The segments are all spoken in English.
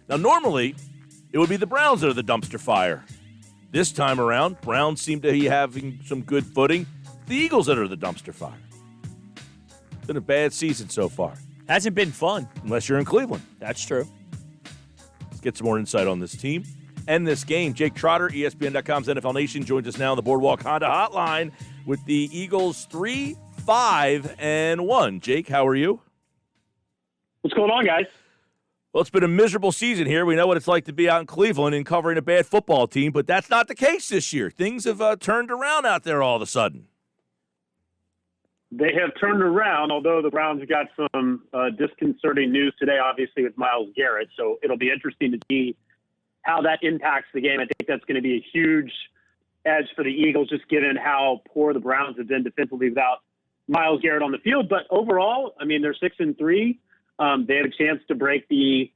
Now, normally, it would be the Browns that are the dumpster fire. This time around, Browns seem to be having some good footing. The Eagles that are the dumpster fire. It's been a bad season so far. Hasn't been fun. Unless you're in Cleveland. That's true. Let's get some more insight on this team and this game. Jake Trotter, ESPN.com's NFL Nation, joins us now on the Boardwalk Honda Hotline with the Eagles 3-5-1. Jake, how are you? What's going on, guys? Well, it's been a miserable season here. We know what it's like to be out in Cleveland and covering a bad football team, but that's not the case this year. Things have turned around out there all of a sudden. They have turned around, although the Browns got some disconcerting news today, obviously, with Myles Garrett. So it'll be interesting to see how that impacts the game. I think that's going to be a huge edge for the Eagles, just given how poor the Browns have been defensively without Myles Garrett on the field. But overall, I mean, they're 6-3. They have a chance to break the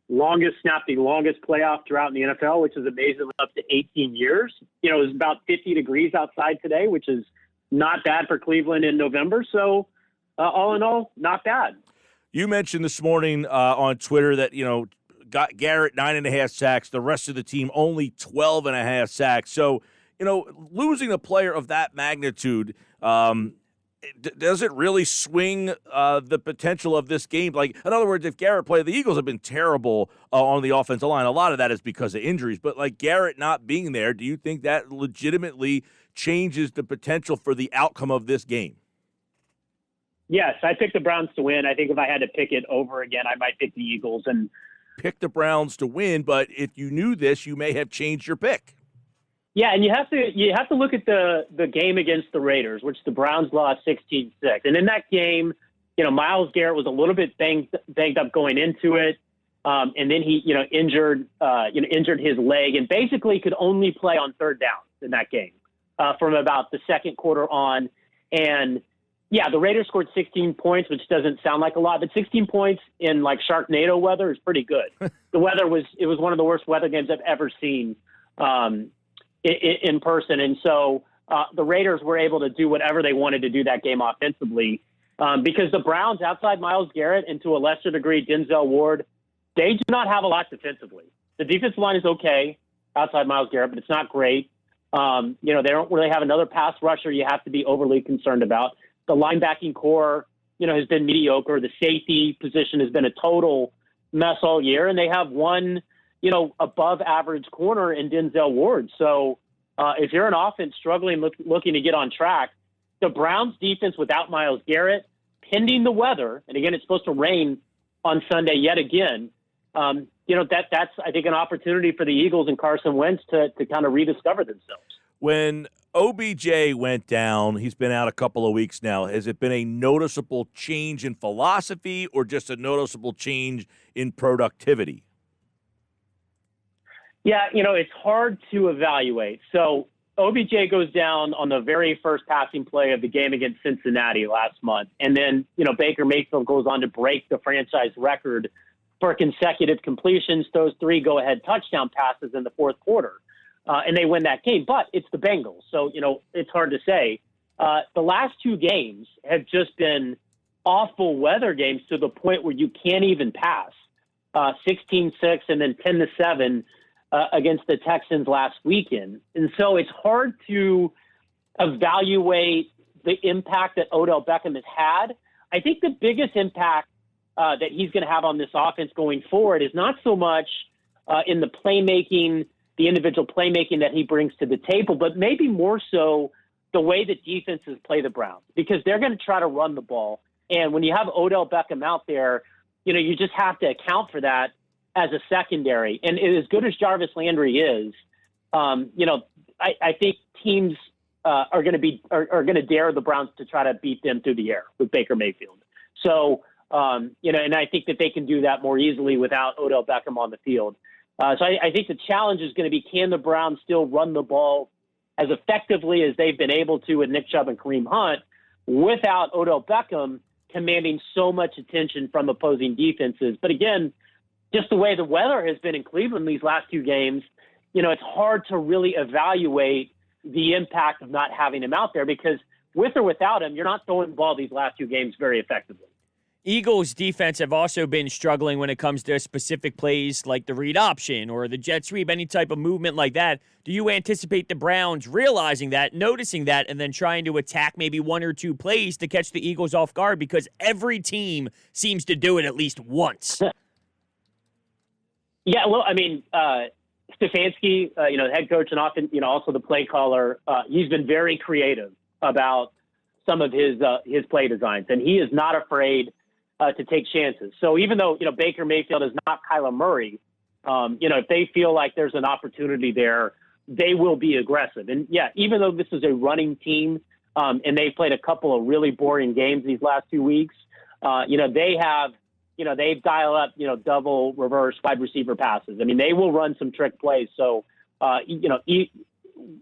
longest playoff drought in the NFL, which is amazingly up to 18 years. You know, it was about 50 degrees outside today, which is not bad for Cleveland in November. So all in all, not bad. You mentioned this morning on Twitter that, got Garrett 9.5 sacks, the rest of the team only 12.5 sacks. So, losing a player of that magnitude, does it really swing the potential of this game? Like, in other words, if Garrett played, the Eagles have been terrible on the offensive line. A lot of that is because of injuries. But, like, Garrett not being there, do you think that legitimately changes the potential for the outcome of this game? Yes, I picked the Browns to win. I think if I had to pick it over again, I might pick the Eagles. And pick the Browns to win, but if you knew this, you may have changed your pick. Yeah, and you have to look at the game against the Raiders, which the Browns lost 16-6. And in that game, Myles Garrett was a little bit banged up going into it, and then he injured his leg and basically could only play on third down in that game from about the second quarter on. And yeah, the Raiders scored 16 points, which doesn't sound like a lot, but 16 points in like Sharknado weather is pretty good. The weather was one of the worst weather games I've ever seen in person. And so the Raiders were able to do whatever they wanted to do that game offensively because the Browns, outside Myles Garrett and to a lesser degree Denzel Ward, they do not have a lot defensively. The defensive line is okay outside Myles Garrett, but it's not great. They don't really have another pass rusher you have to be overly concerned about. The linebacking core, has been mediocre. The safety position has been a total mess all year, and they have one, above average corner in Denzel Ward. So if you're an offense struggling, looking to get on track, the Browns defense without Myles Garrett, pending the weather, and again, it's supposed to rain on Sunday yet again, that's, I think, an opportunity for the Eagles and Carson Wentz to kind of rediscover themselves. When OBJ went down, he's been out a couple of weeks now. Has it been a noticeable change in philosophy or just a noticeable change in productivity? Yeah, it's hard to evaluate. So OBJ goes down on the very first passing play of the game against Cincinnati last month. And then, Baker Mayfield goes on to break the franchise record for consecutive completions, throws 3 go-ahead touchdown passes in the fourth quarter. And they win that game. But it's the Bengals, so, it's hard to say. The last 2 games have just been awful weather games to the point where you can't even pass. 16-6 and then 10-7 against the Texans last weekend. And so it's hard to evaluate the impact that Odell Beckham has had. I think the biggest impact that he's going to have on this offense going forward is not so much in the playmaking, the individual playmaking that he brings to the table, but maybe more so the way that defenses play the Browns, because they're going to try to run the ball. And when you have Odell Beckham out there, you just have to account for that as a secondary. And as good as Jarvis Landry is, I think teams are going to dare the Browns to try to beat them through the air with Baker Mayfield. So, and I think that they can do that more easily without Odell Beckham on the field. So I think the challenge is going to be, can the Browns still run the ball as effectively as they've been able to with Nick Chubb and Kareem Hunt without Odell Beckham commanding so much attention from opposing defenses. But again, just the way the weather has been in Cleveland these last 2 games, it's hard to really evaluate the impact of not having him out there, because with or without him, you're not throwing the ball these last 2 games very effectively. Eagles defense have also been struggling when it comes to specific plays like the read option or the jet sweep, any type of movement like that. Do you anticipate the Browns realizing that, noticing that, and then trying to attack maybe one or two plays to catch the Eagles off guard? Because every team seems to do it at least once. Yeah, well, I mean, Stefanski, the head coach and often, also the play caller, he's been very creative about some of his play designs, and he is not afraid to take chances. So even though, Baker Mayfield is not Kyler Murray, if they feel like there's an opportunity there, they will be aggressive. And yeah, even though this is a running team, and they've played a couple of really boring games these last 2 weeks, they've dialed up, double reverse wide receiver passes. I mean, they will run some trick plays. So,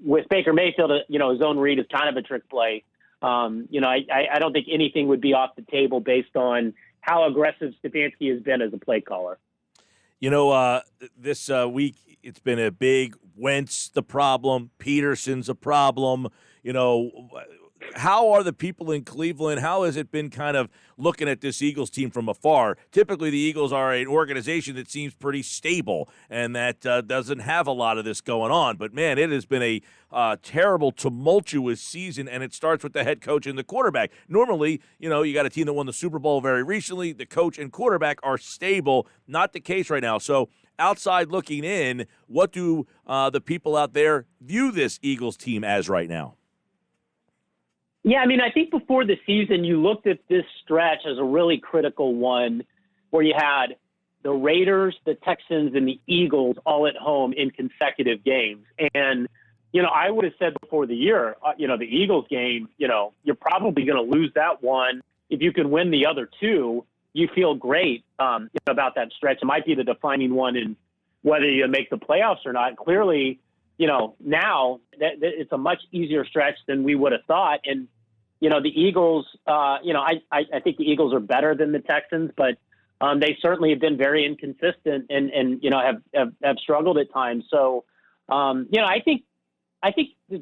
with Baker Mayfield, his own read is kind of a trick play. I don't think anything would be off the table based on how aggressive Stefanski has been as a play caller. This week it's been a big Wentz the problem, Peterson's a problem. How are the people in Cleveland? How has it been kind of looking at this Eagles team from afar? Typically, the Eagles are an organization that seems pretty stable and that doesn't have a lot of this going on. But, man, it has been a terrible, tumultuous season, and it starts with the head coach and the quarterback. Normally, you got a team that won the Super Bowl very recently. The coach and quarterback are stable. Not the case right now. So, outside looking in, what do the people out there view this Eagles team as right now? Yeah, I mean, I think before the season, you looked at this stretch as a really critical one where you had the Raiders, the Texans, and the Eagles all at home in consecutive games. And, I would have said before the year, the Eagles game, you're probably going to lose that one. If you can win the other two, you feel great about that stretch. It might be the defining one in whether you make the playoffs or not. Clearly, now that it's a much easier stretch than we would have thought. And, the Eagles, I think the Eagles are better than the Texans, but they certainly have been very inconsistent and have struggled at times. So, I think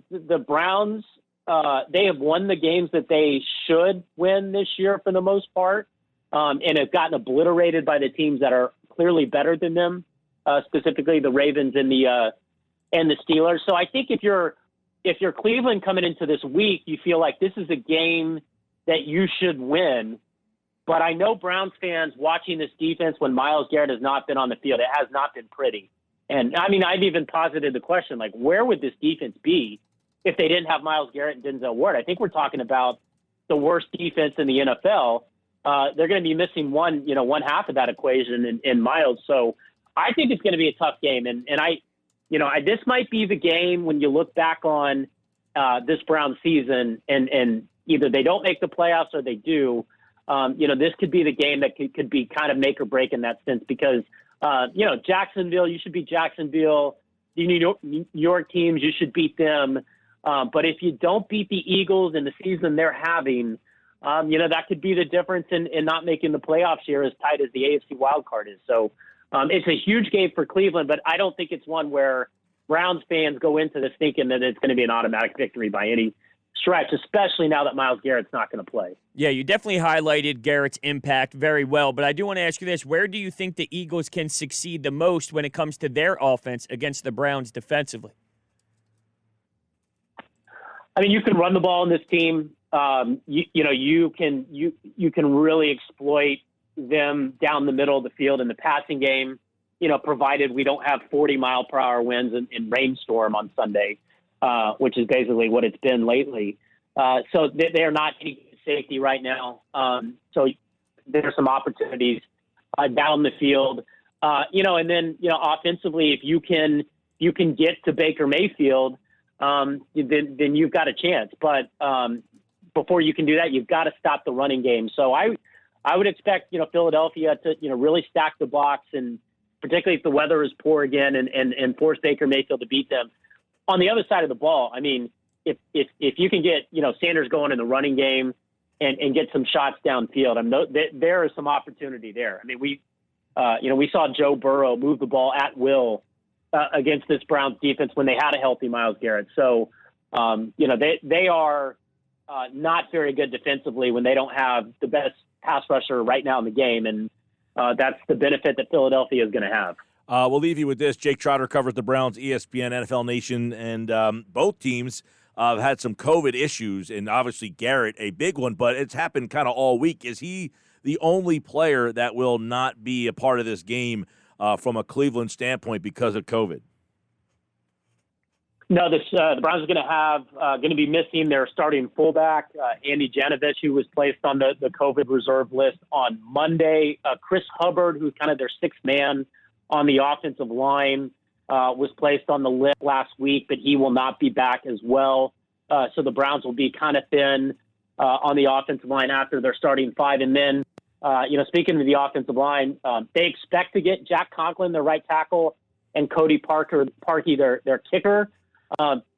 the Browns, they have won the games that they should win this year for the most part, and have gotten obliterated by the teams that are clearly better than them, specifically the Ravens and the Steelers. So I think if you're Cleveland coming into this week, you feel like this is a game that you should win. But I know Browns fans watching this defense when Myles Garrett has not been on the field, it has not been pretty. And I mean, I've even posited the question, like, where would this defense be if they didn't have Myles Garrett and Denzel Ward? I think we're talking about the worst defense in the NFL. They're going to be missing one half of that equation in Myles. So I think it's going to be a tough game. And this might be the game when you look back on this Browns season and either they don't make the playoffs or they do. This could be the game that could be kind of make or break in that sense because, Jacksonville, you should beat Jacksonville. The New York teams, you should beat them. But if you don't beat the Eagles in the season they're having, that could be the difference in not making the playoffs here as tight as the AFC wild card is. So it's a huge game for Cleveland, but I don't think it's one where Browns fans go into this thinking that it's going to be an automatic victory by any stretch, especially now that Myles Garrett's not going to play. Yeah, you definitely highlighted Garrett's impact very well, but I do want to ask you this. Where do you think the Eagles can succeed the most when it comes to their offense against the Browns defensively? I mean, you can run the ball in this team. You can really exploit them down the middle of the field in the passing game, provided we don't have 40-mile-per-hour winds in rainstorm on Sunday, which is basically what it's been lately. So they're not any safety right now. So there are some opportunities down the field, and then, offensively, if you can get to Baker Mayfield, then you've got a chance. But before you can do that, you've got to stop the running game. So I would expect, Philadelphia to, really stack the box, and particularly if the weather is poor again and force Baker Mayfield to beat them. On the other side of the ball, I mean, if you can get, Sanders going in the running game and get some shots downfield, I mean, there is some opportunity there. I mean, we saw Joe Burrow move the ball at will against this Browns defense when they had a healthy Myles Garrett. So, they are not very good defensively when they don't have the best pass rusher right now in the game, and that's the benefit that Philadelphia is going to have. We'll leave you with this. Jake Trotter covers the Browns, ESPN, NFL Nation, and both teams have had some COVID issues, and obviously Garrett, a big one, but it's happened kind of all week. Is he the only player that will not be a part of this game from a Cleveland standpoint because of COVID? No, the Browns are going to be missing their starting fullback, Andy Janovich, who was placed on the COVID reserve list on Monday. Chris Hubbard, who's kind of their sixth man on the offensive line, was placed on the list last week, but he will not be back as well. So the Browns will be kind of thin on the offensive line after their starting five. And then, speaking of the offensive line, they expect to get Jack Conklin, their right tackle, and Cody Parkey, their kicker.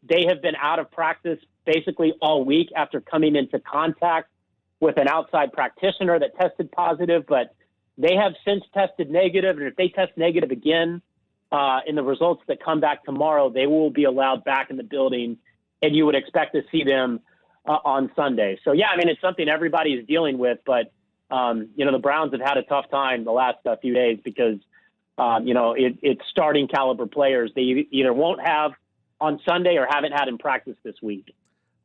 They have been out of practice basically all week after coming into contact with an outside practitioner that tested positive, but they have since tested negative. And if they test negative again in the results that come back tomorrow, they will be allowed back in the building, and you would expect to see them on Sunday. So, yeah, I mean, it's something everybody is dealing with, but, the Browns have had a tough time the last few days because, it's starting caliber players they either won't have on Sunday or haven't had in practice this week.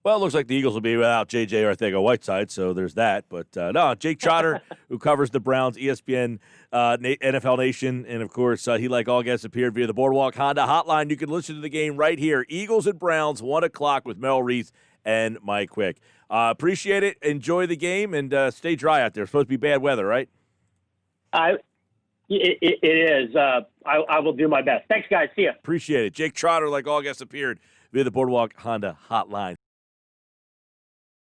Well, it looks like the Eagles will be without J.J. Arcega-Whiteside, so there's that. But, no, Jake Trotter, who covers the Browns, ESPN, NFL Nation, and, of course, he, like all guests, appeared via the Boardwalk Honda hotline. You can listen to the game right here, Eagles and Browns, 1 o'clock with Mel Reese and Mike Quick. Appreciate it. Enjoy the game, and stay dry out there. It's supposed to be bad weather, right? It is. I will do my best. Thanks, guys. See ya. Appreciate it. Jake Trotter, like all guests, appeared via the Boardwalk Honda hotline.